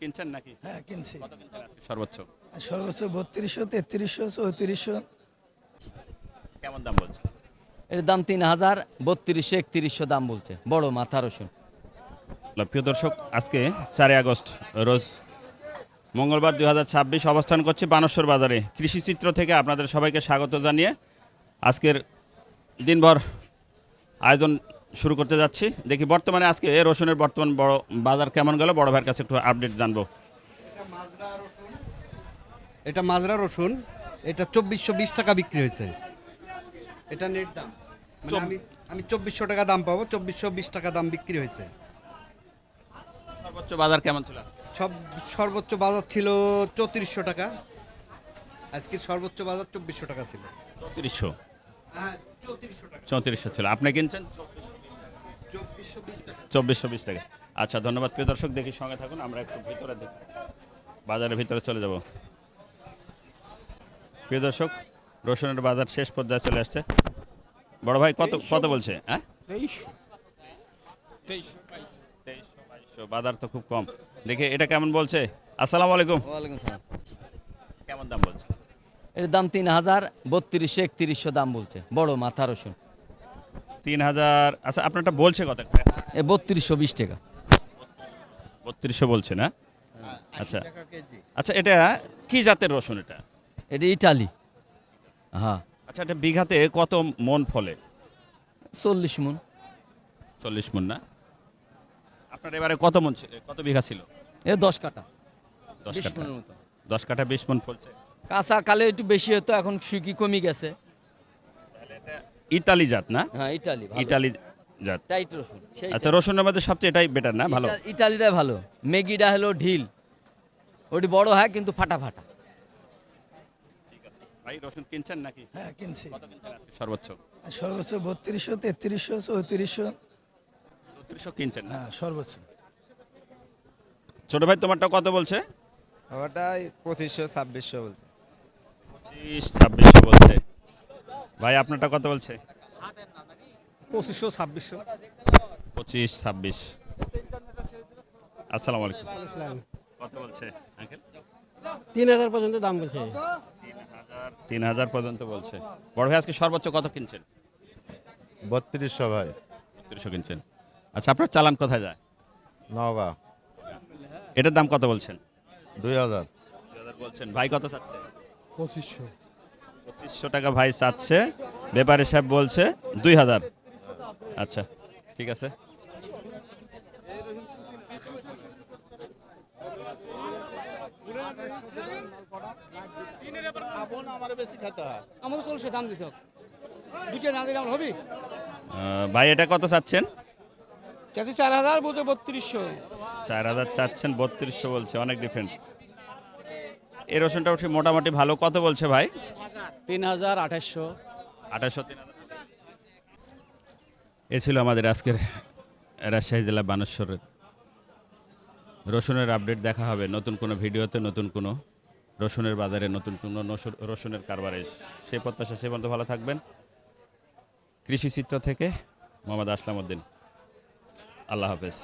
কিনছেন নাকি? হ্যাঁ কিনছি। কত কিনছেন আজকে সর্বোচ্চ? সর্বোচ্চ 3200, 3300, 3400। কেমন দাম বলছে? এর দাম 3000, 3200, 3100 দাম বলছে বড় মাথা রসুন। প্রিয় দর্শক, আজকে 4 আগস্ট রোজ মঙ্গলবার 2026 অবস্থান করছি বানেশ্বর বাজারে। কৃষিচিত্র থেকে আপনাদের সবাইকে স্বাগত জানিয়ে আজকের দিনভর আয়োজন শুরু করতে যাচ্ছি। দেখি বর্তমানে আজকে রসুনের বর্তমান বড় বাজার কেমন গেল, বড় ভাইয়ের কাছে একটু আপডেট জানবো। এটা মাজরা রসুন, এটা 2420 টাকা বিক্রি হয়েছে। এটা নেট দাম, মানে আমি 2400 টাকা দাম পাবো, 2420 টাকা দাম বিক্রি হয়েছে। সর্বোচ্চ বাজার কেমন ছিল আজকে? সর্বোচ্চ বাজার ছিল 3400 টাকা। আজকের সর্বোচ্চ বাজার 2400 টাকা ছিল। 3400, হ্যাঁ 3400 টাকা। 3400 ছিল। আপনি কিনছেন 2420 টাকা। 2420 টাকা। আচ্ছা, ধন্যবাদ প্রিয় দর্শক। দেখি সঙ্গে থাকুন, আমরা একটু ভিতরে দেখি, বাজারের ভিতরে চলে যাব। প্রিয় দর্শক, রসুনের বাজার শেষ পর্যায়ে চলে আসছে। বড় ভাই কত কত বলছে? হ্যাঁ 2300, বাজার তো খুব কম। দেখি এটা কেমন বলছে। আসসালামু আলাইকুম। ওয়ালাইকুম সালাম। কেমন দাম বলছে? এর দাম 3000, 3200, 3100 দাম বলছে বড় মাথা রসুন। 3000। আচ্ছা, আপনারটা বলছে কত? এ 3220 টাকা। 3200 বলছে না? আচ্ছা আচ্ছা, এটা কি জাতের রসুন এটা? এটা ইটালি। হ্যাঁ আচ্ছা, এটা বিঘাতে কত মন ফলে? 40 মণ। 40 মণ না? আপনার এবারে কত মণ কত বিঘা ছিল? এ 10 কাটা, 10 20 কাঠা। মণের মতো। 10 কাঠা 20 মণ ফলছে। কাঁচা কালে একটু বেশি হতো, এখন শুকি কমে গেছে। ইতালি জাত না? হ্যাঁ ইটালি ভালো। ইতালি জাত। টাইট রসুন সেই আচ্ছা, রসুনের মধ্যে সবচেয়ে এটাই বেটার না? ভালো। ইটালিটাই ভালো। ম্যাগিটা হলো ঢিল, ওটি বড় হয় কিন্তু ফাটা ফাটা। ভাই রসুন কিনছেন নাকি? হ্যাঁ কিনছি। কত কিনছেন আজকে সর্বোচ্চ? সর্বোচ্চ 3200, 3300, 3400। 3400 কিনছেন না? হ্যাঁ সর্বোচ্চ। ছোট ভাই তোমারটা কত বলছে? ওটা 2500 2600 বলছে। 2500 2600 বলছে। ভাই আপনারটা কত বলছে? 2500 2600। 25 26। আসসালামু আলাইকুম। কত বলছে আঙ্কেল? 3000 পর্যন্ত দাম বলছে। 3000 পর্যন্ত বলছে। বড় ভাই আজকে সর্বোচ্চ কত কিনছেন? 3200 ভাই। 3200 কিনছেন। আচ্ছা, আপনার চালান কোথায় যায়? নওগাঁ। এটার দাম কত বলছেন? 2000। 2000 বলছেন। ভাই কত চাচ্ছে? 2500। 2500 টাকা ভাই চাচ্ছে, ব্যাপারী সাহেব বলছে 2000। আচ্ছা ঠিক আছে। আমার 400 দাম দিছ। দুটো না দিলে আমার হবে? ভাই এটা কত চাচ্ছেন? চাচি 4000 বলতে 3200। 4000 চাচ্ছেন, 3200 বলছে। অনেক ডিফারেন্ট। এই রসুনটা উঠে মোটামুটি ভালো। কত বলছে ভাই? 3000, 2800। 2800, 3000। এ ছিল আমাদের আজকের রাজশাহী জেলা বানেশ্বরের রসুনের আপডেট। দেখা হবে নতুন কোনো ভিডিওতে, নতুন কোনো রসুনের বাজারে, নতুন কোনো রসুনের কারবারে। সেই প্রত্যাশা, সে পর্যন্ত ভালো থাকবেন। কৃষিচিত্র থেকে মোহাম্মদ আসলাম উদ্দিন। আল্লাহ হাফেজ।